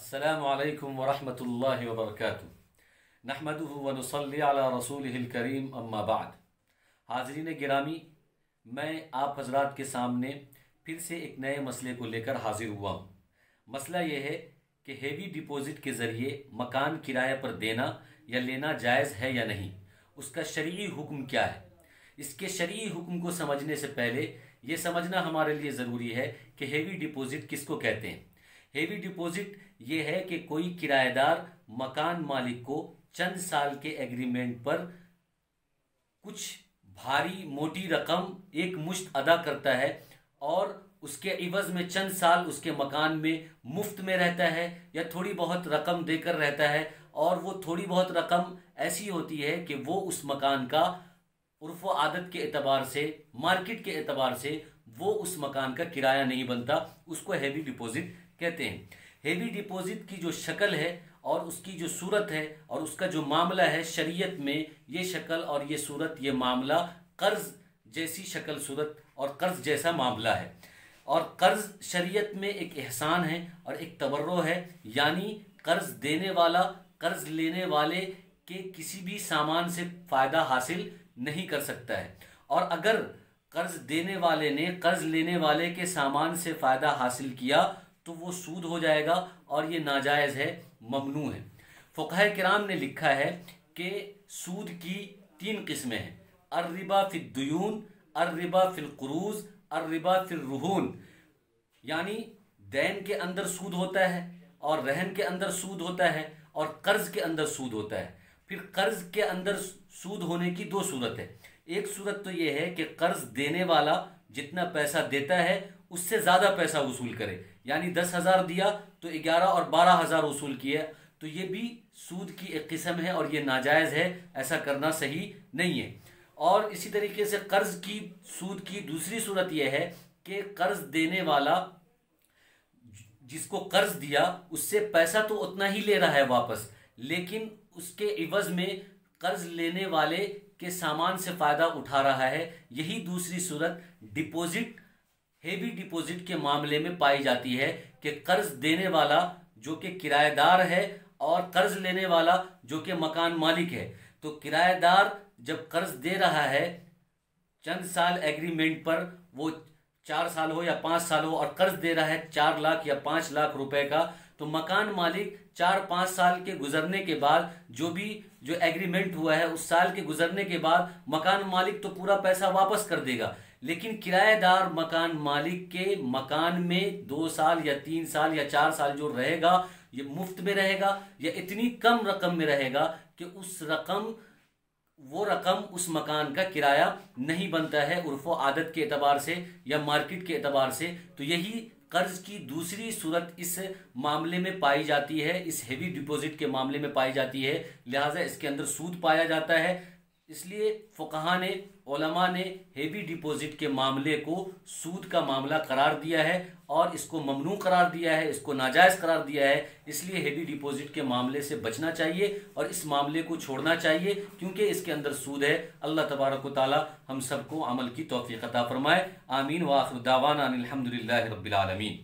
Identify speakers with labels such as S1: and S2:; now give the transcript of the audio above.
S1: अस्सलामु अलैकुम वरहमतुल्लाहि वबरकातुहू नहमदुहु व नुसल्ली अला रसूलिहिल करीम अम्मा बाद। हाज़रीन गिरामी, मैं आप हजरात के सामने फिर से एक नए मसले को लेकर हाजिर हुआ हूँ। मसला ये है कि हेवी डिपॉजिट के ज़रिए मकान किराए पर देना या लेना जायज़ है या नहीं, उसका शरई हुक्म क्या है। इसके शरई हुक्म को समझने से पहले ये समझना हमारे लिए ज़रूरी है कि हेवी डिपॉजिट किसको कहते हैं। हेवी डिपॉजिट ये है कि कोई किराएदार मकान मालिक को चंद साल के एग्रीमेंट पर कुछ भारी मोटी रकम एक मुश्त अदा करता है और उसके इवज में चंद साल उसके मकान में मुफ्त में रहता है या थोड़ी बहुत रकम देकर रहता है। और वो थोड़ी बहुत रकम ऐसी होती है कि वो उस मकान का उर्फ़ आदत के एतबार से, मार्केट के एतबार से वो उस मकान का किराया नहीं बनता। उसको हेवी डिपॉजिट कहते हैं। हेवी डिपॉजिट की जो शक्ल है और उसकी जो सूरत है और उसका जो मामला है, शरीयत में ये शक्ल और ये सूरत, ये मामला कर्ज जैसी शक्ल सूरत और कर्ज जैसा मामला है। और कर्ज शरीयत में एक एहसान है और एक तबर्रो है, यानी कर्ज देने वाला कर्ज लेने वाले के किसी भी सामान से फ़ायदा हासिल नहीं कर सकता है। और अगर कर्ज देने वाले ने कर्ज लेने वाले के सामान से फ़ायदा हासिल किया तो वो सूद हो जाएगा और ये नाजायज़ है, ममनू है। फ़ुक़हा किराम ने लिखा है कि सूद की 3 किस्में हैं: अर्रिबा फिद दुयून, अर्रिबा फिल कुरूज, अर्रिबा फिल रुहून। यानी दैन के अंदर सूद होता है और रहन के अंदर सूद होता है और कर्ज के अंदर सूद होता है। फिर कर्ज के अंदर सूद होने की 2 सूरत है। एक सूरत तो ये है कि कर्ज देने वाला जितना पैसा देता है उससे ज़्यादा पैसा वसूल करे, यानी 10,000 दिया तो 11 और 12,000 वसूल किया, तो ये भी सूद की एक किस्म है और ये नाजायज़ है, ऐसा करना सही नहीं है। और इसी तरीके से कर्ज की सूद की दूसरी सूरत यह है कि कर्ज देने वाला जिसको कर्ज दिया उससे पैसा तो उतना ही ले रहा है वापस, लेकिन उसके इवज में कर्ज लेने वाले के सामान से फ़ायदा उठा रहा है। यही दूसरी सूरत डिपॉजिट, हेवी डिपॉजिट के मामले में पाई जाती है कि कर्ज देने वाला जो कि किराएदार है और कर्ज लेने वाला जो कि मकान मालिक है। तो किराएदार जब कर्ज दे रहा है चंद साल एग्रीमेंट पर, वो 4 साल हो या 5 साल हो, और कर्ज दे रहा है 4 लाख या 5 लाख रुपए का, तो मकान मालिक 4-5 साल के गुजरने के बाद जो एग्रीमेंट हुआ है उस साल के गुजरने के बाद मकान मालिक तो पूरा पैसा वापस कर देगा, लेकिन किराएदार मकान मालिक के मकान में 2 साल या 3 साल या 4 साल जो रहेगा ये मुफ्त में रहेगा या इतनी कम रकम में रहेगा कि वो रकम उस मकान का किराया नहीं बनता है उर्फ़ आदत के एतबार से या मार्केट के एतबार से। तो यही कर्ज की दूसरी सूरत इस मामले में पाई जाती है, इस हेवी डिपॉजिट के मामले में पाई जाती है। लिहाजा इसके अंदर सूद पाया जाता है। इसलिए फ़ुक़हा ने, उलमा ने हेवी डिपॉजिट के मामले को सूद का मामला करार दिया है और इसको ममनू करार दिया है, इसको नाजायज़ करार दिया है। इसलिए हेवी डिपॉजिट के मामले से बचना चाहिए और इस मामले को छोड़ना चाहिए, क्योंकि इसके अंदर सूद है। अल्लाह तबारक व तआला हम सबको अमल की तौफ़ीक़ अता फ़रमाए। आमीन व आखिर दावाना अनिल हम्दुलिल्लाहि रब्बिल आलमीन।